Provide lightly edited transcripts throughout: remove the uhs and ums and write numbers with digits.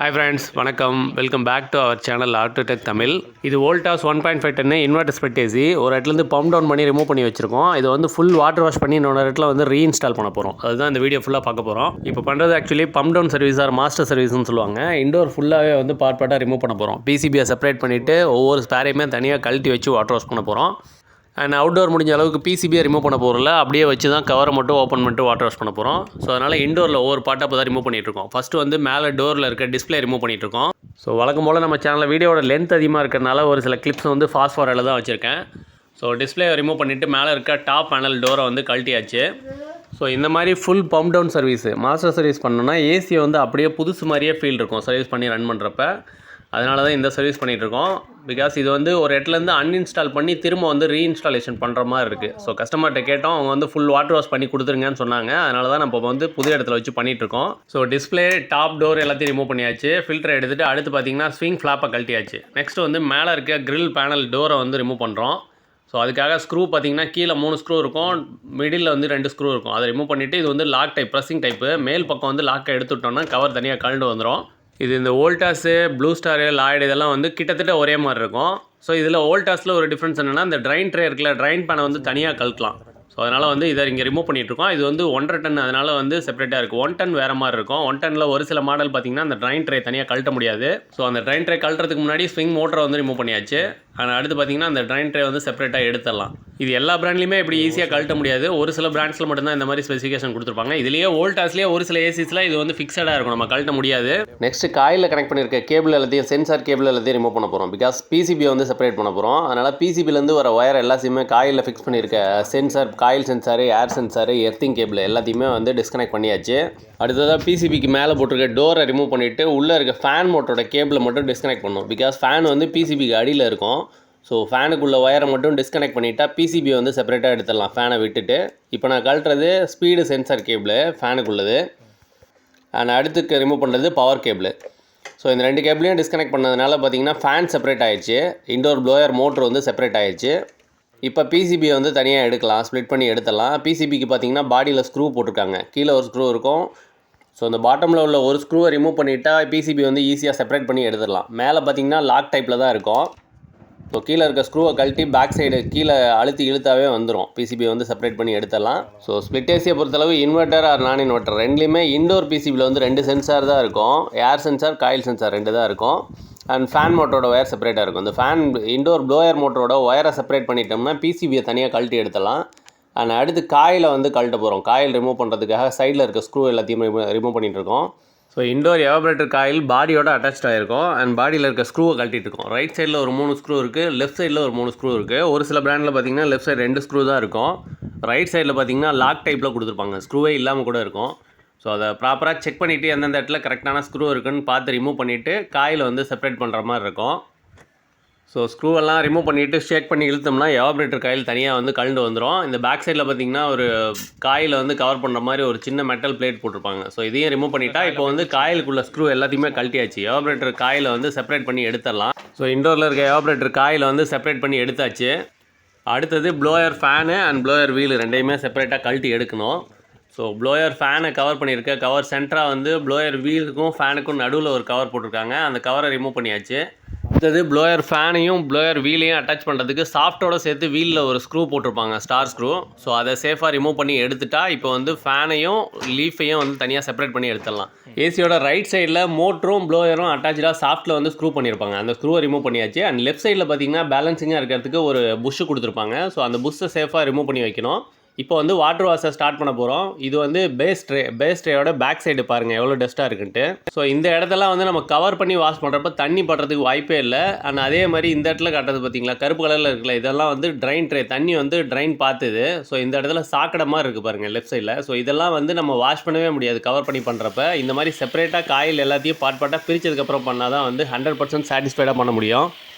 Hi friends, வணக்கம். Welcome back to our channel ஆர்டோடெக் தமிழ். இது Voltas 1.5 ton inverter split AC. ஒரு இடத்துலேருந்து பம்ப் டவுன் பண்ணி ரிமூவ் பண்ணி வச்சிருக்கோம். இது வந்து ஃபுல் வாட்டர் வாஷ் பண்ணி இன்னொரு இடத்துல வந்து ரீஇன்ஸ்டால் பண்ண போகிறோம். அதுதான் இந்த வீடியோ ஃபுல்லாக பார்க்க போகிறோம். இப்போ பண்ணுறது actually pump down service or master சர்வீஸ்னு சொல்லுவாங்க. இண்டோர் ஃபுல்லாகவே வந்து பார்ட்டாக ரிமூவ் பண்ண போகிறோம். பிசிபியை செப்பரேட் பண்ணிவிட்டு ஒவ்வொரு ஸ்பேரையுமே தனியாக கழட்டி வச்சு வாட்டர் வாஷ் பண்ண போகிறோம். அண்ட் அவுட்டோர் முடிஞ்ச அளவுக்கு பிசிபியை ரிமூவ் பண்ண போகிறல அப்படியே வச்சு தான் கவரை மட்டும் ஓப்பன் பண்ணிட்டு வாட்டர் வாஷ் பண்ண போகிறோம். ஸோ அதனால் இண்டோரில் ஒவ்வொரு பார்ட்டாக இப்போ தான் ரிமூவ் பண்ணிகிட்ருக்கோம். ஃபஸ்ட்டு வந்து மேலே டோரில் இருக்க டிஸ்பிளே ரிமூவ் பண்ணிகிட்ருக்கோம். ஸோ வழக்கம் போல் நம்ம சேனலில் வீடியோட லென்த் அதிகமாக இருக்கிறனால ஒரு சில கிளிப்ஸ் வந்து ஃபாஸ்ட் ஃபார்வர்டில் தான் வச்சுருக்கேன். ஸோ டிஸ்பிளே ரிமூவ் பண்ணிவிட்டு மேலே இருக்க டாப் பேனல் டோரை வந்து கழட்டியாச்சு. ஸோ இந்த மாதிரி full pump down service master service பண்ணோன்னா ஏசியை வந்து அப்படியே புதுசு மாதிரியே ஃபீல் இருக்கும் சர்வீஸ் பண்ணி ரன் பண்ணுறப்ப. அதனால தான் இந்த சர்வீஸ் பண்ணிகிட்ருக்கோம். பிகாஸ் இது வந்து ஒரு இடத்துலேருந்து அன்இன்ஸ்டால் பண்ணி திரும்ப வந்து ரீஇன்ஸ்டாலேஷன் பண்ணுற மாதிரி இருக்குது. ஸோ கஸ்டமர்கிட்ட கேட்டோம், அவங்க வந்து ஃபுல் வாட்டர் வாஷ் பண்ணி கொடுத்துருங்கன்னு சொன்னாங்க. அதனால தான் நம்ம வந்து புது இடத்துல வச்சு பண்ணிகிட்ருக்கோம். ஸோ டிஸ்பிளே டாப் டோர் எல்லாத்தையும் ரிமூவ் பண்ணியாச்சு. ஃபில்டரை எடுத்துகிட்டு அடுத்து பார்த்தீங்கன்னா ஸ்விங் ஃப்ளாப்பை கழட்டியாச்சு. நெக்ஸ்ட் வந்து மேலே இருக்க கிரில் பேனல் டோரை வந்து ரிமூவ் பண்ணுறோம். ஸோ அதுக்காக ஸ்க்ரூ பார்த்தீங்கன்னா கீழே 3 ஸ்க்ரூ இருக்கும், மிடில் வந்து 2 ஸ்க்ரூ இருக்கும். அதை ரிமூவ் பண்ணிவிட்டு இது வந்து லாக் டைப் ப்ரெஸ்ஸிங் டைப்பு. மேல் பக்கம் வந்து லாக்கை எடுத்துட்டோம்னா கவர் தனியாக கழண்டு வந்துடும். இது இந்த வோல்டாஸு, ப்ளூ ஸ்டாரு, லாய்டு இதெல்லாம் வந்து கிட்டத்தட்ட ஒரே மாதிரி இருக்கும். ஸோ இதில் வோல்டாஸில் ஒரு டிஃப்ரென்ஸ் என்னென்னா இந்த ட்ரைன் ட்ரே இருக்குல்ல, ட்ரைன் பேனை வந்து தனியாக கழட்டலாம். ஸோ அதனால் வந்து இதை இங்கே ரிமூவ் பண்ணிகிட்ருக்கோம். இது வந்து 1.5 டன், அதனால் வந்து செப்பரேட்டாக இருக்குது. 1 டன் வேறு மாதிரி இருக்கும். 1 டனில் ஒரு சில மாடல் பார்த்திங்கன்னா அந்த ட்ரைன் ட்ரே தனியாக கழட்ட முடியாது. ஸோ அந்த ட்ரைன் ட்ரே கழட்டுறதுக்கு முன்னாடி ஸ்விங் மோட்டரை வந்து ரிமூவ் பண்ணியாச்சு. ஆனால் அடுத்து பார்த்திங்கன்னா அந்த ட்ரைன் ட்ரே வந்து செப்பரேட்டாக எடுத்துடலாம். இது எல்லா பிராண்ட்லையுமே இப்படி ஈஸியாக கழட்ட முடியாது. ஒரு சில பிராண்ட்ஸில் மட்டும்தான் இந்த மாதிரி ஸ்பெசிஃபிகேஷன் கொடுத்துருப்பாங்க. இதுலேயே வோல்டாஸ்லேயே ஒரு சில ஏசிஸில் இது வந்து ஃபிக்ஸடாக இருக்கும், நம்ம கழட்ட முடியாது. நெக்ஸ்ட் காயில் கனெக்ட் பண்ணியிருக்க கேபிள் எல்லாத்தையும், சென்சார் கேபிள் எல்லாத்தையும் ரிமூவ் பண்ண போகிறோம். பிகாஸ் பிசிபியை வந்து செப்பரேட் பண்ண போகிறோம். அதனால் பிசிபிலேருந்து வர ஒயர் எல்லாத்தையுமே காயில் ஃபிக்ஸ் பண்ணியிருக்க சென்சார், காயில் சென்சாரு, ஏர் சென்சாரு, எர்த்திங் கேபிள் எல்லாத்தையுமே வந்து டிஸ்கனெக்ட் பண்ணியாச்சு. அடுத்ததாக பிசிபிக்கு மேலே போட்டிருக்க டோரை ரிமூவ் பண்ணிவிட்டு உள்ளே இருக்க ஃபேன் மோட்டரோட கேபிளை மட்டும் டிஸ்கனெக்ட் பண்ணணும். பிகாஸ் ஃபேன் வந்து பிசிபிக்கு அடியில் இருக்கும். ஸோ ஃபேனுக்குள்ள ஒயரை மட்டும் டிஸ்கனெக்ட் பண்ணிவிட்டால் பிசிபியை வந்து செப்பரேட்டாக எடுத்துடலாம் ஃபேனை விட்டுட்டு. இப்போ நான் கழட்டுறது ஸ்பீடு சென்சார் கேபிள் ஃபேனுக்குள்ளது. நான் அடுத்துக்கு ரிமூவ் பண்ணுறது பவர் கேபிள். ஸோ இந்த 2 கேபிளையும் டிஸ்கனெக்ட் பண்ணதுனால பார்த்தீங்கன்னா ஃபேன் செப்பரேட் ஆகிடுச்சு, இண்டோர் ப்ளோயர் மோட்ரு வந்து செப்பரேட் ஆகிடுச்சு. இப்போ பிசிபியை வந்து தனியாக எடுக்கலாம், ஸ்ப்ளிட் பண்ணி எடுத்துடலாம். பிசிபிக்கு பார்த்தீங்கன்னா பாடியில் ஸ்க்ரூ போட்டிருக்காங்க, கீழே ஒரு ஸ்க்ரூ இருக்கும். ஸோ அந்த பாட்டமில் உள்ள ஒரு ஸ்க்ரூவை ரிமூவ் பண்ணிவிட்டால் பிசிபி வந்து ஈஸியாக செப்பரேட் பண்ணி எடுத்துடலாம். மேலே பார்த்தீங்கன்னா லாக் டைப்பில் தான் இருக்கும். ஸோ கீழே இருக்க ஸ்க்ரூவை கழட்டி பேக் சைடு கீழே அழுத்தி இழுத்தாவே வந்துடும். பிசிபி வந்து செப்பரேட் பண்ணி எடுத்துடலாம். ஸோ ஸ்ப்ளிட் ஏசியை பொறுத்தளவு இன்வெர்ட்டர் ஆர் நான் இன்வெர்ட்டர் ரெண்டுலேயுமே இண்டோர் பிசிபியில் வந்து 2 சென்சார் தான் இருக்கும். ஏர் சென்சார், காயில் சென்சார் 2 தான் இருக்கும். அண்ட் ஃபேன் மோட்டரோட ஒயர் செப்பரேட்டாக இருக்கும். இந்த ஃபேன் இண்டோர் ப்ளோயர் மோட்டரோட ஒயரை செப்பரேட் பண்ணிட்டோம்னா பிசிபியை தனியாக கழட்டி எடுத்துடலாம். அண்ட் அடுத்து காயில் வந்து கழட்ட போகிறோம். காயில் ரிமூவ் பண்ணுறதுக்காக சைடில் இருக்க ஸ்க்ரூ எல்லாத்தையும் ரிமூவ் பண்ணிகிட்டு இருக்கோம். ஸோ இண்டோர் எவாபரேட்டர் காயில் பாடியோட அட்டாச் ஆகிருக்கும். அண்ட் பாடியில் இருக்க ஸ்க்ரூவை கழட்டிட்டு இருக்கோம். ரைட் சைடில் ஒரு 3 ஸ்க்ரூ இருக்குது, லெஃப்ட் சைடில் ஒரு 3 ஸ்க்ரூ இருக்குது. ஒரு சில பிராண்டில் பார்த்தீங்கன்னா லெஃப்ட் சைடு 2 ஸ்க்ரூ தான் இருக்கும். ரைட் சைடில் பார்த்தீங்கன்னா லாக் டைப்பில் கொடுத்துருப்பாங்க, ஸ்க்ரூவே இல்லாமல் கூட இருக்கும். ஸோ அதை ப்ராப்பராக செக் பண்ணிவிட்டு எந்தெந்த இடத்துல கரெக்டான ஸ்க்ரூ இருக்குன்னு பார்த்து ரிமூவ் பண்ணிவிட்டு காயில் வந்து செப்பரேட் பண்ணுற மாதிரி இருக்கும். ஸோ ஸ்க்ரூவெல்லாம் ரிமூவ் பண்ணிவிட்டு ஷேக் பண்ணி இழுத்தோம்னா எவாபரேட்டர் காயில் தனியாக வந்து கழண்டு வந்துடும். இந்த பேக் சைடில் பார்த்திங்கன்னா ஒரு காயில் வந்து கவர் பண்ணுற மாதிரி ஒரு சின்ன மெட்டல் பிளேட் போட்டிருப்பாங்க. ஸோ இதையும் ரிமூவ் பண்ணிட்டா இப்போ வந்து காயிலுக்குள்ள ஸ்க்ரூ எல்லாத்தையுமே கழட்டியாச்சு. எவாபரேட்டர் காயில் வந்து செப்பரேட் பண்ணி எடுத்துடலாம். ஸோ இண்டோரில் இருக்க எவாபரேட்டர் காயில் வந்து செப்பரேட் பண்ணி எடுத்தாச்சு. அடுத்தது blower fan and blower wheel ரெண்டையுமே செப்பரேட்டாக கழட்டி எடுக்கணும். ஸோ ப்ளோயர் ஃபேனை கவர் பண்ணியிருக்க கவர் சென்டராக வந்து ப்ளோயர் வீலுக்கும் ஃபேனுக்கும் நடுவில் ஒரு கவர் போட்டிருக்காங்க. அந்த கவரை ரிமூவ் பண்ணியாச்சு. அடுத்தது ப்ளோயர் ஃபேனையும் ப்ளோயர் வீலையும் அட்டாச் பண்ணுறதுக்கு சாஃப்ட்டோட சேர்த்து வீலில் ஒரு ஸ்க்ரூ போட்டிருப்பாங்க, ஸ்டார் ஸ்க்ரூ. ஸோ அதை சேஃபாக ரிமூவ் பண்ணி எடுத்துட்டா இப்போ வந்து ஃபேனையும் லீஃபையும் வந்து தனியாக செப்பரேட் பண்ணி எடுத்துடலாம். ஏசியோட ரைட் சைடில் மோட்டரும் ப்ளோயரும் அட்டாச்சாக சாஃப்ட்டில் வந்து ஸ்க்ரூ பண்ணியிருப்பாங்க. அந்த ஸ்க்ரூவை ரிமூவ் பண்ணியாச்சு. அண்ட் லெஃப்ட் சைடில் பார்த்தீங்கன்னா பேலன்சிங்காக இருக்கிறதுக்கு ஒரு புஷ்ஷு கொடுத்துருப்பாங்க. ஸோ அந்த புஷ்ஷை சேஃபாக ரிமூவ் பண்ணி வைக்கணும். இப்போ வந்து வாட்டர் வாஷை ஸ்டார்ட் பண்ண போகிறோம். இது வந்து பேஸ் ட்ரேயோட பேக் சைடு பாருங்கள் எவ்வளோ டஸ்ட்டாக இருக்குன்ட்டு. ஸோ இந்த இடத்தெல்லாம் வந்து நம்ம கவர் பண்ணி வாஷ் பண்ணுறப்ப தண்ணி படுறதுக்கு வாய்ப்பே இல்லை. அண்ட் அதே மாதிரி இந்த இடத்துல காட்டுறது பார்த்தீங்களா, கருப்பு கலரில் இருக்குல்ல, இதெல்லாம் வந்து ட்ரைன் ட்ரே, தண்ணி வந்து ட்ரைன் பார்த்துது. ஸோ இந்த இடத்துல சாக்கடை மாதிரி இருக்குது பாருங்கள் லெஃப்ட் சைடில். ஸோ இதெல்லாம் வந்து நம்ம வாஷ் பண்ணவே முடியாது கவர் பண்ணி பண்ணுறப்ப. இந்த மாதிரி செப்பரேட்டாக காயில் எல்லாத்தையும் பார்ட்டாக பிரித்ததுக்கப்புறம் பண்ணால் தான் வந்து 100% சாட்டிஸ்ஃபைடாக பண்ண முடியும்.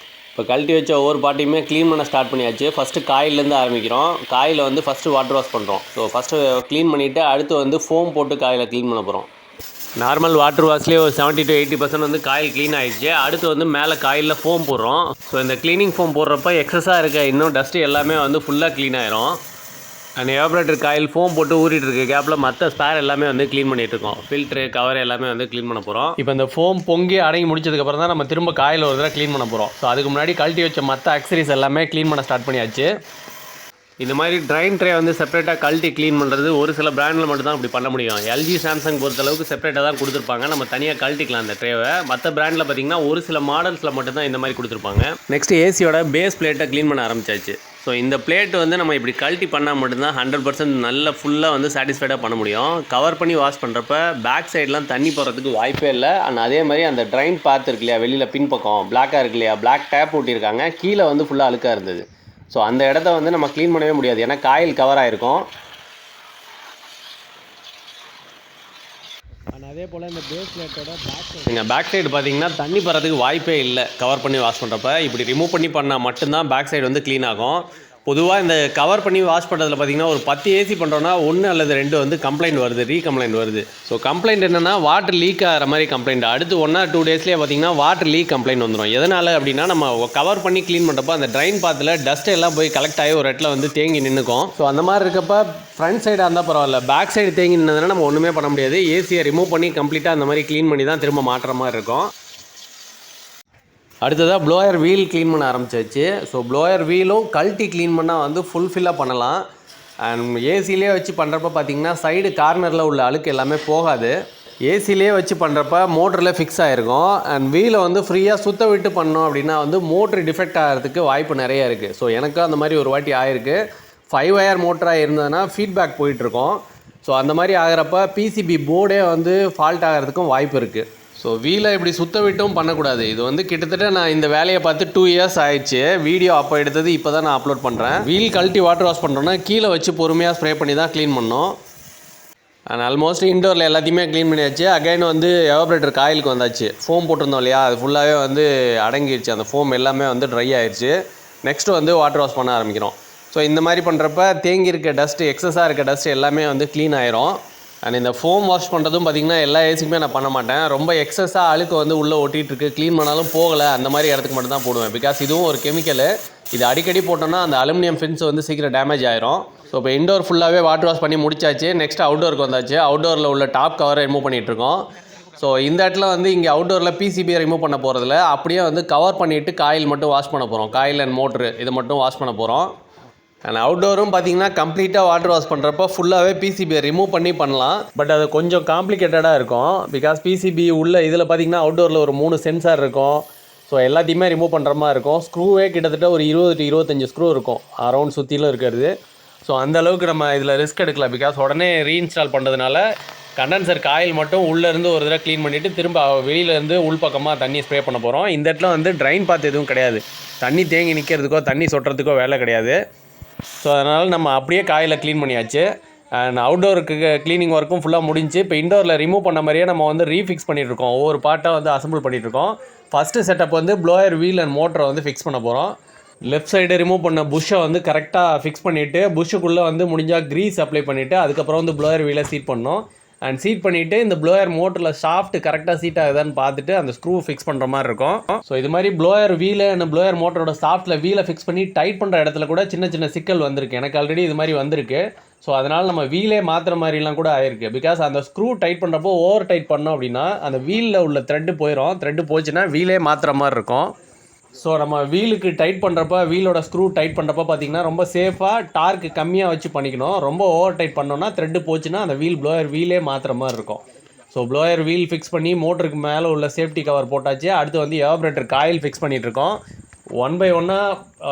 இப்போ கழட்டி வச்ச ஒவ்வொரு பாட்டையுமே க்ளீன் பண்ண ஸ்டார்ட் பண்ணியாச்சு. ஃபஸ்ட்டு காயிலேருந்து ஆரம்பிக்கிறோம். காயில் வந்து ஃபஸ்ட்டு வாட்டர் வாஷ் பண்ணுறோம். ஸோ ஃபஸ்ட்டு க்ளீன் பண்ணிவிட்டு அடுத்து வந்து ஃபோம் போட்டு காயில் க்ளீன் பண்ண போகிறோம். நார்மல் வாட்டர் வாஷ்லேயே ஒரு 70 to 80% வந்து காயில் க்ளீன் ஆகிடுச்சு. அடுத்து வந்து மேலே காயிலில் ஃபோம் போடுறோம். ஸோ இந்த க்ளீனிங் ஃபோம் போடுறப்ப எக்ஸஸாக இருக்க இன்னும் டஸ்ட்டு எல்லாமே வந்து ஃபுல்லாக க்ளீன் ஆயிரும். அந்த எவாப்ரேட்டர் காயில் ஃபோம் போட்டு ஊறிட்டு இருக்க கேப்பில் மற்ற ஸ்பேர் எல்லாமே வந்து க்ளீன் பண்ணிட்டு இருக்கோம். ஃபில்ட்ரு கவர் எல்லாமே வந்து க்ளீன் பண்ண போகிறோம். இப்போ இந்த ஃபோம் பொங்கி அடங்கி முடிச்சதுக்கப்புறம் தான் நம்ம திரும்ப காயில் ஒரு தடவை க்ளீன் பண்ண போகிறோம். ஸோ அதுக்கு முன்னாடி கழட்டி வச்ச மற்ற அக்சரிஸ் எல்லாமே க்ளீன் பண்ண ஸ்டார்ட் பண்ணியாச்சு. இந்த மாதிரி ட்ரைன் ட்ரே வந்து செப்பரேட்டாக கழட்டி க்ளீன் பண்ணுறது ஒரு சில பிராண்டில் மட்டும் தான் இப்படி பண்ண முடியும். எல்ஜி சாம்சங் பொறுத்தளவுக்கு செப்பரேட்டாக தான் கொடுத்துருப்பாங்க. நம்ம தனியாக கழட்டிக்கலாம் அந்த ட்ரேவை. மற்ற பிராண்டில் பார்த்திங்கன்னா ஒரு சில மாடல்ஸில் மட்டும்தான் இந்த மாதிரி கொடுத்துருப்பாங்க. நெக்ஸ்ட் ஏசியோட பேஸ் பிளேட்டை க்ளீன் பண்ண ஆரம்பிச்சாச்சு. ஸோ இந்த பிளேட் வந்து நம்ம இப்படி கழட்டி பண்ணால் மட்டும்தான் 100% நல்ல ஃபுல்லாக வந்து சாட்டிஸ்ஃபைடாக பண்ண முடியும். கவர் பண்ணி வாஷ் பண்ணுறப்ப பேக் சைட்லாம் தண்ணி போகிறதுக்கு வாய்ப்பே இல்லை. அண்ட் அதே மாதிரி அந்த ட்ரைன் பாத் இருக்கு இல்லையா, வெளியில் பின்பக்கம் பிளாக்காக இருக்கு இல்லையா, பிளாக் டேப் ஊட்டியிருக்காங்க, கீழே வந்து ஃபுல்லாக அழுக்காக இருந்தது. ஸோ அந்த இடத்த வந்து நம்ம க்ளீன் பண்ணவே முடியாது, ஏன்னா காயில் கவர் ஆகிருக்கும். அண்ட் அதே போல் இந்த பேஸ் பிளேட்டோட பேக் சைடு பார்த்தீங்கன்னா தண்ணி போகிறதுக்கு வாய்ப்பே இல்லை. கவர் பண்ணி வாஷ் பண்ணுறப்ப இப்படி ரிமூவ் பண்ணி பண்ணால் மட்டும்தான் பேக் சைடு வந்து க்ளீன் ஆகும். பொதுவாக இந்த கவர் பண்ணி வாஷ் பண்ணுறதுல பார்த்திங்கன்னா ஒரு 10 ஏசி பண்ணுறோன்னா 1 அல்லது 2 வந்து கம்ப்ளைண்ட் வருது, ரீகம்ப்ளைண்ட் வருது. ஸோ கம்ப்ளைண்ட் என்னென்னா வாட்டர் லீக் ஆகிற மாதிரி கம்ப்ளைண்ட். அடுத்து 1 or 2 டேஸ்லேயே பார்த்திங்கன்னா வாட்டர் லீக் கம்ப்ளைண்ட் வந்துடும். எதனால் அப்படின்னா நம்ம கவர் பண்ணி க்ளீன் பண்ணுறப்போ அந்த ட்ரைன் பாத்தில் டஸ்ட் எல்லாம் போய் கலெக்ட் ஆகி ஒரு இடத்துல வந்து தேங்கி நின்றுக்கும். ஸோ அந்த மாதிரி இருக்கப்போ ஃப்ரண்ட் சைடாக இருந்தால் பரவாயில்ல, பேக் சைடு தேங்கி நின்றதுனா நம்ம ஒன்றுமே பண்ண முடியாது. ஏசியை ரிமூவ் பண்ணி கம்ப்ளீட்டாக அந்த மாதிரி க்ளீன் பண்ணி தான் திரும்ப மாட்டுற மாதிரி இருக்கும். அடுத்ததாக ப்ளோயர் வீல் க்ளீன் பண்ண ஆரம்பிச்சாச்சு. ஸோ ப்ளோயர் வீலும் கழட்டி க்ளீன் பண்ணால் வந்து ஃபுல்ஃபில்லாக பண்ணலாம். அண்ட் ஏசிலே வச்சு பண்ணுறப்ப பார்த்திங்கன்னா சைடு கார்னரில் உள்ள அழுக்கு எல்லாமே போகாது. ஏசிலே வச்சு பண்ணுறப்ப மோட்டரில் ஃபிக்ஸ் ஆகிருக்கும். அண்ட் வீலை வந்து ஃப்ரீயாக சுத்த விட்டு பண்ணோம் அப்படின்னா வந்து மோட்ரு டிஃபெக்ட் ஆகிறதுக்கு வாய்ப்பு நிறைய இருக்குது. ஸோ எனக்கும் அந்த மாதிரி ஒரு வாட்டி ஆகிருக்கு. 5 wire மோட்டராக இருந்ததுன்னா ஃபீட்பேக் போயிட்டுருக்கோம். ஸோ அந்த மாதிரி ஆகிறப்ப பிசிபி போர்டே வந்து ஃபால்ட் ஆகிறதுக்கும் வாய்ப்பு இருக்குது. ஸோ வீலை இப்படி சுத்த விட்டும் பண்ணக்கூடாது. இது வந்து கிட்டத்தட்ட நான் இந்த வேலையை பார்த்து 2 years ஆயிடுச்சு. வீடியோ அப்போ எடுத்தது இப்போ தான் நான் அப்லோட் பண்ணுறேன். வீல் கழட்டி வாட்டர் வாஷ் பண்ணுறோன்னா கீழே வச்சு பொறுமையாக ஸ்ப்ரே பண்ணி தான் க்ளீன் பண்ணோம். அண்ட் ஆல்மோஸ்ட் இன்டோரில் எல்லாத்தையுமே க்ளீன் பண்ணியாச்சு. அகைன் வந்து எவாப்ரேட்டர் காயிலுக்கு வந்தாச்சு. ஃபோம் போட்டிருந்தோம் இல்லையா, அது ஃபுல்லாகவே வந்து அடங்கிடுச்சு. அந்த ஃபோம் எல்லாமே வந்து ட்ரை ஆயிடுச்சு. நெக்ஸ்ட்டு வந்து வாட்டர் வாஷ் பண்ண ஆரம்பிக்கிறோம். ஸோ இந்த மாதிரி பண்ணுறப்ப தேங்கி இருக்க டஸ்ட்டு, எக்ஸஸாக இருக்க டஸ்ட் எல்லாமே வந்து க்ளீன் ஆயிரும். அண்ட் இந்த ஃபோம் வாஷ் பண்ணுறதும் பார்த்திங்கன்னா எல்லா ஏசிக்குமே நான் பண்ண மாட்டேன். ரொம்ப எக்ஸஸாக அழுக்கு வந்து உள்ளே ஒட்டிகிட்ருக்கு, க்ளீன் பண்ணாலும் போகலை, அந்த மாதிரி இடத்துக்கு மட்டும் தான் போடுவேன். பிகாஸ் இதுவும் ஒரு கெமிக்கலு. இது அடிக்கடி போட்டோன்னா அந்த அலுமினியம் ஃபின்ஸ் வந்து சீக்கிரம் டேமேஜ் ஆயிரும். ஸோ இப்போ இன்டோர் ஃபுல்லாகவே வாட்டர் வாஷ் பண்ணி முடிச்சாச்சு. நெக்ஸ்ட் அவுட்டோருக்கு வந்தாச்சு. அவுட்டோரில் உள்ள டாப் கவரை ரிமூவ் பண்ணிகிட்ருக்கோம். ஸோ இந்த இடத்துல வந்து இங்கே அவுட்டோரில் பிசிபியை ரிமூவ் பண்ண போகிறதில்ல, அப்படியே வந்து கவர் பண்ணிவிட்டு காயில் மட்டும் வாஷ் பண்ண போகிறோம். காயில் அண்ட் மோட்ரு இதை மட்டும் வாஷ் பண்ண போகிறோம். அண்ட் அவுட்டோரும் பார்த்திங்கன்னா கம்ப்ளீட்டாக வாட்டர் வாஷ் பண்ணுறப்போ ஃபுல்லாகவே பிசிபியை ரிமூவ் பண்ணி பண்ணலாம். பட் அது கொஞ்சம் காம்ப்ளிகேட்டடாக இருக்கும். பிகாஸ் பிசிபி உள்ள இதில் பார்த்திங்கன்னா அவுட்டோரில் ஒரு 3 சென்சார் இருக்கும். ஸோ எல்லாத்தையுமே ரிமூவ் பண்ணுற மாதிரி இருக்கும். ஸ்க்ரூவே கிட்டத்தட்ட ஒரு 20 to 25 ஸ்க்ரூ இருக்கும் அரௌண்ட் சுற்றிலும் இருக்கிறது. ஸோ அந்தளவுக்கு நம்ம இதில் ரிஸ்க் எடுக்கல. பிகாஸ் உடனே ரீஇன்ஸ்டால் பண்ணுறதுனால கண்டென்சர் காயில் மட்டும் உள்ளேருந்து ஒரு தடவை க்ளீன் பண்ணிவிட்டு திரும்ப வெளியிலேருந்து உள்பக்கமாக தண்ணி ஸ்ப்ரே பண்ண போகிறோம். இந்த இடத்துல வந்து ட்ரைன் பாத் எதுவும் கிடையாது. தண்ணி தேங்கி நிற்கிறதுக்கோ தண்ணி சொட்டுறதுக்கோ வேலை கிடையாது. ஸோ அதனால் நம்ம அப்படியே காயில் க்ளீன் பண்ணியாச்சு. அண்ட் அவுட்டோருக்கு க்ளீனிங் ஒர்க்கும் ஃபுல்லாக முடிஞ்சு. இப்போ இன்டோரில் ரிமூவ் பண்ண மாதிரியே நம்ம வந்து ரீஃபிக்ஸ் பண்ணிகிட்ருக்கோம். ஒவ்வொரு பார்ட்டாக வந்து அசம்பிள் பண்ணிகிட்ருக்கோம். ஃபஸ்ட்டு செட்டப் வந்து ப்ளோயர் வீல் அண்ட் மோட்டரை வந்து ஃபிக்ஸ் பண்ண போகிறோம். லெஃப்ட் சைடு ரிமூவ் பண்ண புஷ்ஷை வந்து கரெக்டாக ஃபிக்ஸ் பண்ணிவிட்டு புஷ்ஷுக்குள்ளே வந்து முடிஞ்சால் க்ரீஸ் அப்ளை பண்ணிவிட்டு அதுக்கப்புறம் வந்து ப்ளோயர் வீலை சீட் பண்ணோம். அண்ட் சீட் பண்ணிவிட்டு இந்த ப்ளோயர் மோட்டரில் ஷாஃப்ட் கரெக்டாக சீட் ஆகுதான்னு பார்த்துட்டு அந்த ஸ்க்ரூ ஃபிக்ஸ் பண்ணுற மாதிரி இருக்கும். ஸோ இது மாதிரி ப்ளோயர் வீலை அண்ட் ப்ளோயர் மோட்டரோட ஷாஃப்ட்டில் வீலை ஃபிக்ஸ் பண்ணி டைட் பண்ணுற இடத்துல கூட சின்ன சின்ன சிக்கல் வந்திருக்கு. எனக்கு ஆல்ரெடி இது மாதிரி வந்திருக்கு. ஸோ அதனால் நம்ம வீலே மாற்றுற மாதிரிலாம் கூட ஆயிருக்கு. பிகாஸ் அந்த ஸ்க்ரூ டைட் பண்ணுறப்போ ஓவர் டைட் பண்ணோம் அப்படின்னா அந்த வீலில் உள்ள த்ரெட்டு போயிடும். த்ரெட்டு போச்சுன்னா வீலே மாற்றுற மாதிரி இருக்கும். ஸோ நம்ம வீலுக்கு டைட் பண்ணுறப்ப வீலோட ஸ்க்ரூ டைட் பண்ணுறப்ப பார்த்திங்கன்னா ரொம்ப சேஃபாக டார்க்கு கம்மியாக வச்சு பண்ணிக்கணும். ரொம்ப ஓவர் டைட் பண்ணோன்னா த்ரெட்டு போச்சுன்னா அந்த ப்ளோயர் வீலே மாற்றுற மாதிரி இருக்கும். ஸோ ப்ளோயர் வீல் ஃபிக்ஸ் பண்ணி மோட்டருக்கு மேலே உள்ள சேஃப்டி கவர் போட்டாச்சு. அடுத்து வந்து எவாப்ரேட்டர் காயில் ஃபிக்ஸ் பண்ணிகிட்ருக்கோம். 1 by 1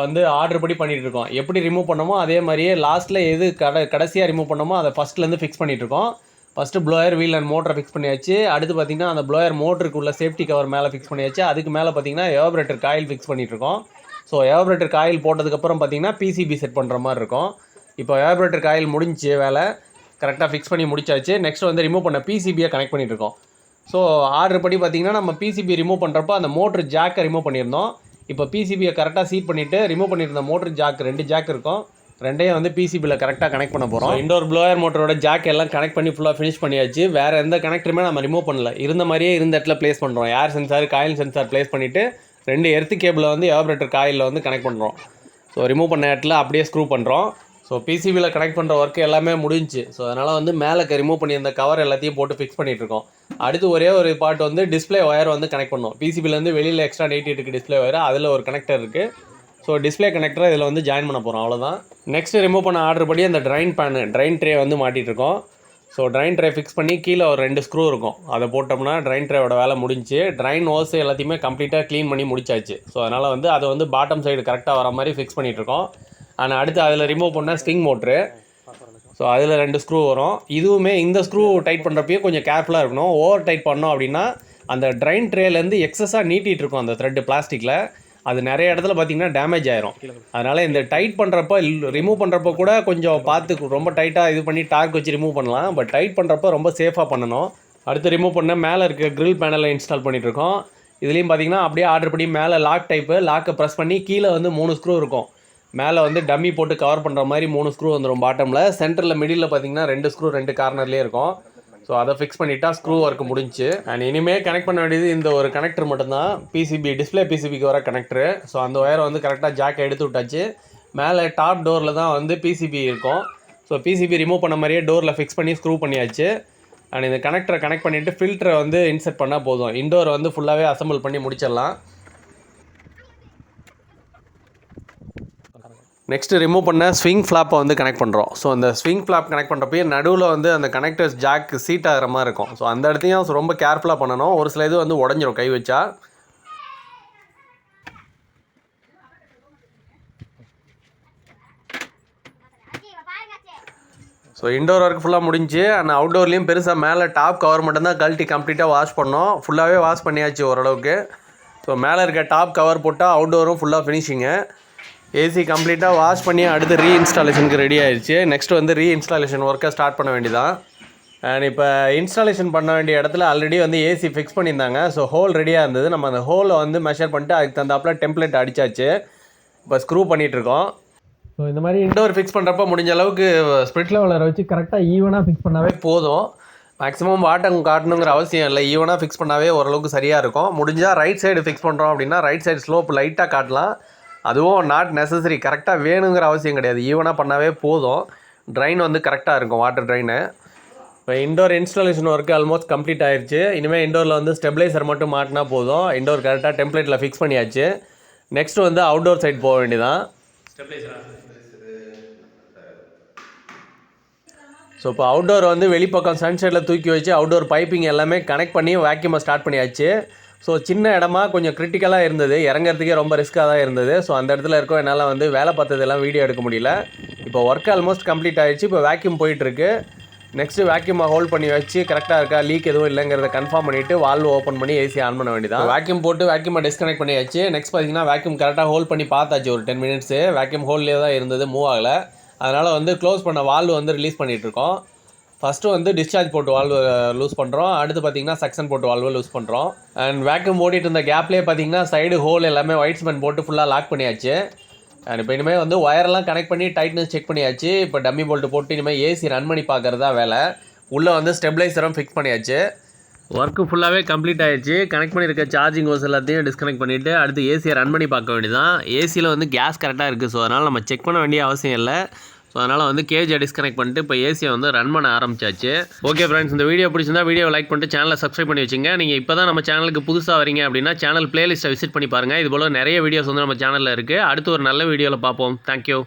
வந்து ஆர்டர் படி பண்ணிகிட்ருக்கோம். எப்படி ரிமூவ் பண்ணமோ அதே மாதிரியே லாஸ்ட்டில் எது கடைசியாக ரிமூவ் பண்ணமோ அதை ஃபஸ்ட்லேருந்து ஃபிக்ஸ் பண்ணிகிட்ருக்கோம். ஃபஸ்ட்டு ப்ளோயர் வீல் அண்ட் மோட்டரை ஃபிக்ஸ் பண்ணியாச்சு. அடுத்து பார்த்திங்கன்னா அந்த ப்ளோயர் மோட்டருக்கு உள்ள சேஃப்டி கவர் மேலே ஃபிக்ஸ் பண்ணியாச்சு. அதுக்கு மேலே பார்த்திங்கன்னா எவாப்ரேட்டர் காயில் ஃபிக்ஸ் பண்ணிகிட்ருக்கோம். ஸோ எவாப்ரேட்டர் காயில் போட்டதுக்கப்புறம் பார்த்திங்கன்னா பிசிபி செட் பண்ணுற மாதிரி இருக்கும். இப்போ எவாப்ரேட்டர் காயில் முடிஞ்சு வேலை கரெக்டாக ஃபிக்ஸ் பண்ணி முடிச்சாச்சு. நெக்ஸ்ட் வந்து ரிமூவ் பண்ண பிசிபியை கனெக்ட் பண்ணிகிட்ருக்கோம். ஸோ ஆர்டர் படி பார்த்திங்கன்னா நம்ம பிசிபி ரிமூவ் பண்ணுறப்போ அந்த மோட்ரு ஜாக்கை ரிமூவ் பண்ணியிருந்தோம். இப்போ பிசிபியை கரெக்டாக சீட் பண்ணிவிட்டு ரிமூவ் பண்ணியிருந்த மோட்ரு ஜாக் 2 ஜாக் இருக்கும். ரெண்டையும் வந்து பிசிபியில் கரெக்டாக கனெக்ட் பண்ண போகிறோம். இண்டோர் ப்ளோயர் மோட்டரோட ஜாக் எல்லாம் கனெக்ட் பண்ணி ஃபுல்லாக ஃபினிஷ் பண்ணியாச்சு. வேறு எந்த கனெக்டருமே நம்ம ரிமூவ் பண்ணல. இருந்த மாதிரியே இருந்த இடத்துல ப்ளேஸ் பண்ணுறோம். ஏர் சென்சார் காயில் சென்சார் ப்ளேஸ் பண்ணிவிட்டு 2 எர்த்து கேபிளை வந்து எவாப்ரேட்டர் காயிலில் வந்து கனெக்ட் பண்ணுறோம். ஸோ ரிமூவ் பண்ண இடத்துல அப்படியே ஸ்க்ரூ பண்ணுறோம். ஸோ பிசிபியில் கனெக்ட் பண்ணுற ஒர்க் எல்லாமே முடிஞ்சு. ஸோ அதனால் வந்து மேலே ரிமூவ் பண்ணி அந்த கவர் எல்லாத்தையும் போட்டு ஃபிக்ஸ் பண்ணிகிட்ருக்கோம். அடுத்து ஒரே ஒரு பார்ட் வந்து டிஸ்பிளே ஒயர் வந்து கனெக்ட் பண்ணோம். பிசிபிலேருந்து வெளியில் எக்ஸ்ட்ரா நீட்டிட்டு இருக்குது டிஸ்பிளே ஒயர், அதில் ஒரு கனெக்டர் இருக்குது. ஸோ டிஸ்பிளே கனெக்டரை இதில் வந்து ஜாயின் பண்ண போகிறோம், அவ்வளோதான். நெக்ஸ்ட்டு ரிமூவ் பண்ண ஆர்டர் படி அந்த ட்ரைன் ட்ரே வந்து மாட்டிகிட்ருக்கோம். ஸோ ட்ரைன் ட்ரே ஃபிக்ஸ் பண்ணி கீழே ஒரு 2 ஸ்க்ரூ இருக்கும், அதை போட்டோம்னா ட்ரைன் ட்ரேவோட வேலை முடிஞ்சு. ட்ரைன் ஹோஸ் எல்லாத்தையுமே கம்ப்ளீட்டாக க்ளீன் பண்ணி முடிச்சாச்சு. ஸோ அதனால் வந்து அதை வந்து பாட்டம் சைடு கரெக்டாக வர மாதிரி ஃபிக்ஸ் பண்ணிகிட்ருக்கோம். ஆனால் அடுத்து அதில் ரிமூவ் பண்ண ஸ்ட்ரிங் மோட்ரு. ஸோ அதில் 2 ஸ்க்ரூ வரும். இதுவுமே இந்த ஸ்க்ரூ டைட் பண்ணுறப்பையும் கொஞ்சம் கேர்ஃபுல்லாக இருக்கணும். ஓவர் டைட் பண்ணோம் அப்படின்னா அந்த ட்ரைன் ட்ரேலேருந்து எக்ஸஸாக நீட்டிகிட்டு இருக்கும் அந்த த்ரெட்டு பிளாஸ்டிக்கில், அது நிறைய இடத்துல பார்த்திங்கன்னா டேமேஜ் ஆயிரும். அதனால் இந்த டைட் பண்ணுறப்ப ரிமூவ் பண்ணுறப்ப கூட கொஞ்சம் பார்த்து ரொம்ப டைட்டாக இது பண்ணி டார்க் வச்சு ரிமூவ் பண்ணலாம். பட் டைட் பண்ணுறப்ப ரொம்ப சேஃபாக பண்ணணும். அடுத்து ரிமூவ் பண்ண மேலே இருக்க க்ரில் பேனலை இன்ஸ்டால் பண்ணிகிட்ருக்கோம். இதுலேயும் பார்த்திங்கன்னா அப்படியே ஆர்டர் பண்ணி மேலே லாக் டைப்பு, லாக்கை ப்ரெஸ் பண்ணி கீழே வந்து 3 ஸ்க்ரூ இருக்கும். மேலே வந்து டம்மி போட்டு கவர் பண்ணுற மாதிரி 3 ஸ்க்ரூ வந்துடும் பாட்டமில். சென்டரில் மிடில் பார்த்திங்கன்னா 2 ஸ்க்ரூ 2 கார்னர்லேயே இருக்கும். ஸோ அதை ஃபிக்ஸ் பண்ணிட்டா ஸ்க்ரூ ஒர்க் முடிஞ்சு. அண்ட் இனிமேல் கனெக்ட் பண்ண வேண்டியது இந்த ஒரு கனெக்டர் மட்டும்தான், பிசிபி டிஸ்பிளே பிசிபிக்கு வர கனெக்டரு. ஸோ அந்த ஒயரை வந்து கரெக்டாக ஜாக்கை எடுத்து விட்டாச்சு. மேலே டாப் டோரில் தான் வந்து பிசிபி இருக்கும். ஸோ பிசிபி ரிமூவ் பண்ண மாதிரியே டோரில் ஃபிக்ஸ் பண்ணி ஸ்க்ரூ பண்ணியாச்சு. அண்ட் இந்த கனெக்டரை கனெக்ட் பண்ணிவிட்டு ஃபில்டரை வந்து இன்செர்ட் பண்ணால் போதும். இன்டோர் வந்து ஃபுல்லாகவே அசம்பிள் பண்ணி முடிச்சிடலாம். நெக்ஸ்ட்டு ரிமூவ் பண்ண ஸ்விங் ஃப்ளாப்பை வந்து கனெக்ட் பண்ணுறோம். ஸோ அந்த ஸ்விங் ஃப்ளாப் கனெக்ட் பண்ணுறப்பயே நடுவில் வந்து அந்த கனெக்டர்ஸ் ஜாக் சீட் ஆகிற மாதிரி இருக்கும். ஸோ அந்த இடத்தையும் ரொம்ப கேர்ஃபுல்லாக பண்ணணும். ஒரு சில இது வந்து உடஞ்சிரும் கை வச்சா. ஸோ இன்டோர் ஒர்க் ஃபுல்லாக முடிஞ்சு. அந்த அவுட்டோர்லேயும் பெருசாக மேலே டாப் கவர் மட்டும்தான் கழட்டி கம்ப்ளீட்டாக வாஷ் பண்ணோம். ஃபுல்லாகவே வாஷ் பண்ணியாச்சு ஓரளவுக்கு. ஸோ மேலே இருக்க டாப் கவர் போட்டால் அவுட்டோரும் ஃபுல்லாக ஃபினிஷிங்கு. ஏசி கம்ப்ளீட்டாக வாஷ் பண்ணி அடுத்து ரீஇன்ஸ்டாலேஷனுக்கு ரெடி ஆகிடுச்சு. நெக்ஸ்ட் வந்து ரீஇன்ஸ்டாலேஷன் ஒர்க்கை ஸ்டார்ட் பண்ண வேண்டியதான். அண்ட் இப்போ இன்ஸ்டாலேஷன் பண்ண வேண்டிய இடத்துல ஆல்ரெடி வந்து ஏசி ஃபிக்ஸ் பண்ணியிருந்தாங்க. ஸோ ஹோல் ரெடியாக இருந்தது. நம்ம அந்த ஹோலை வந்து மெஷர் பண்ணிட்டு அதுக்கு தந்தாப்பில் டெம்ப்ளேட் அடித்தாச்சு. இப்போ ஸ்க்ரூ பண்ணிகிட்ருக்கோம். ஸோ இந்த மாதிரி இன்டோர் ஃபிக்ஸ் பண்ணுறப்ப முடிஞ்ச அளவுக்கு ஸ்ப்ரிட் லெவலரை வச்சு கரெக்டாக ஈவனாக ஃபிக்ஸ் பண்ணாவே போதும். மேக்ஸிமம் வாட்டம் காட்டணுங்கிற அவசியம் இல்லை. ஈவனாக ஃபிக்ஸ் பண்ணாவே ஓரளவுக்கு சரியாக இருக்கும். முடிஞ்சால் ரைட் சைடு ஃபிக்ஸ் பண்ணுறோம் அப்படின்னா ரைட் சைடு ஸ்லோப் லைட்டாக காட்டலாம். அதுவும் நாட் நெசசரி, கரெக்டாக வேணுங்கிற அவசியம் கிடையாது. ஈவனாக பண்ணாவே போதும். ட்ரைன் வந்து கரெக்டாக இருக்கும், வாட்டர் ட்ரைனு. இப்போ indoor installation work almost complete ஆயிடுச்சு. இனிமேல் இன்டோரில் வந்து ஸ்டெபிளைசர் மட்டும் மாட்டினா போதும். இன்டோர் கரெக்டாக டெம்ப்ளேட்டில் ஃபிக்ஸ் பண்ணியாச்சு. நெக்ஸ்ட் வந்து அவுட்டோர் சைட் போக வேண்டியதான். ஸோ இப்போ அவுட்டோர் வந்து வெளிப்பக்கம் சன்சைடில் தூக்கி வச்சு அவுட்டோர் பைப்பிங் எல்லாமே கனெக்ட் பண்ணி வேக்யூமை ஸ்டார்ட் பண்ணியாச்சு. ஸோ சின்ன இடமா கொஞ்சம் கிரிட்டிக்கலாக இருந்தது, இறங்கிறதுக்கே ரொம்ப ரிஸ்க்காக தான் இருந்தது. ஸோ அந்த இடத்துல இருக்கோம், என்னால் வந்து வேலை பார்த்ததெல்லாம் வீடியோ எடுக்க முடியல. இப்போ ஒர்க் ஆல்மோஸ்ட் கம்ப்ளீட் ஆகிடுச்சு. இப்போ வேக்யூம் போயிட்டுருக்கு. நெக்ஸ்ட்டு வேக்யூமை ஹோல்ட் பண்ணி வச்சு கரெக்டாக இருக்கா, லீக் எதுவும் இல்லைங்கிறத கன்ஃபார்ம் பண்ணிவிட்டு வால்வு ஓப்பன் பண்ணி ஏசி ஆன் பண்ண வேண்டியதான். வேக்யூம் போட்டு வேக்யூமை டிஸ்கனெக்ட் பண்ணியாச்சு. நெக்ஸ்ட் பார்த்தீங்கன்னா வேக்யூம் கரெக்டாக ஹோல்ட் பண்ணி பார்த்தாச்சு. ஒரு 10 மினிட்ஸு வேக்யூம் ஹோல்ட்லேயே தான் இருந்தது, மூவ் ஆகலை. அதனால் வந்து க்ளோஸ் பண்ண வால்வு வந்து ரிலீஸ் பண்ணிகிட்ருக்கோம். ஃபஸ்ட்டு வந்து டிஸ்சார்ஜ் போட்டு வால்வு லூஸ் பண்ணுறோம். அடுத்து பார்த்திங்கன்னா சக்ஷன் போட்டு வால்வு லூஸ் பண்ணுறோம். அண்ட் வேக்யூம் ஓடிட்டு இருந்த கேப்லேயே பார்த்திங்கன்னா சைடு ஹோல் எல்லாமே ஒயிட் சிமெண்ட் போட்டு ஃபுல்லாக லாக் பண்ணியாச்சு. அண்ட் இப்போ இனிமேல் வந்து ஒயரெல்லாம் கனெக்ட் பண்ணி டைட்னஸ் செக் பண்ணியாச்சு. இப்போ டம்மி போல்ட்டு போட்டு இனிமேல் ஏசி ரன் பண்ணி பார்க்குறதா வேலை. உள்ளே வந்து ஸ்டெபிளைசரும் ஃபிக்ஸ் பண்ணியாச்சு. ஒர்க்கு ஃபுல்லாகவே கம்ப்ளீட் ஆகிடுச்சு. கனெக்ட் பண்ணியிருக்க சார்ஜிங் ஹோஸ் எல்லாத்தையும் டிஸ்கனெக்ட் பண்ணிவிட்டு அடுத்து ஏசியை ரன் பண்ணி பார்க்க வேண்டியதான். ஏசியில் வந்து கேஸ் கரெக்டாக இருக்குது. ஸோ அதனால் நம்ம செக் பண்ண வேண்டிய அவசியம் இல்லை. ஸோ அதனால் வந்து கேஜை டிஸ்கனெக்ட் பண்ணிட்டு இப்போ ஏசியை வந்து ரன் பண்ண ஆரம்பிச்சாச்சு. ஓகே ஃப்ரெண்ட்ஸ், இந்த வீடியோ பிடிச்சிருந்தா வீடியோ லைக் பண்ணிட்டு சேனலை சப்ஸ்கிரைப் பண்ணி வச்சுங்க. நீங்கள் இப்போ தான் நம்ம சேனலுக்கு புதுசாக வரீங்க அப்படின்னா சேனல் பிளேலிஸ்ட்டை விசிட் பண்ணி பாருங்கள். இது போல் நிறைய வீடியோஸ் வந்து நம்ம சேனலில் இருக்குது. அடுத்து ஒரு நல்ல வீடியோவில் பார்ப்போம். தேங்க்யூ.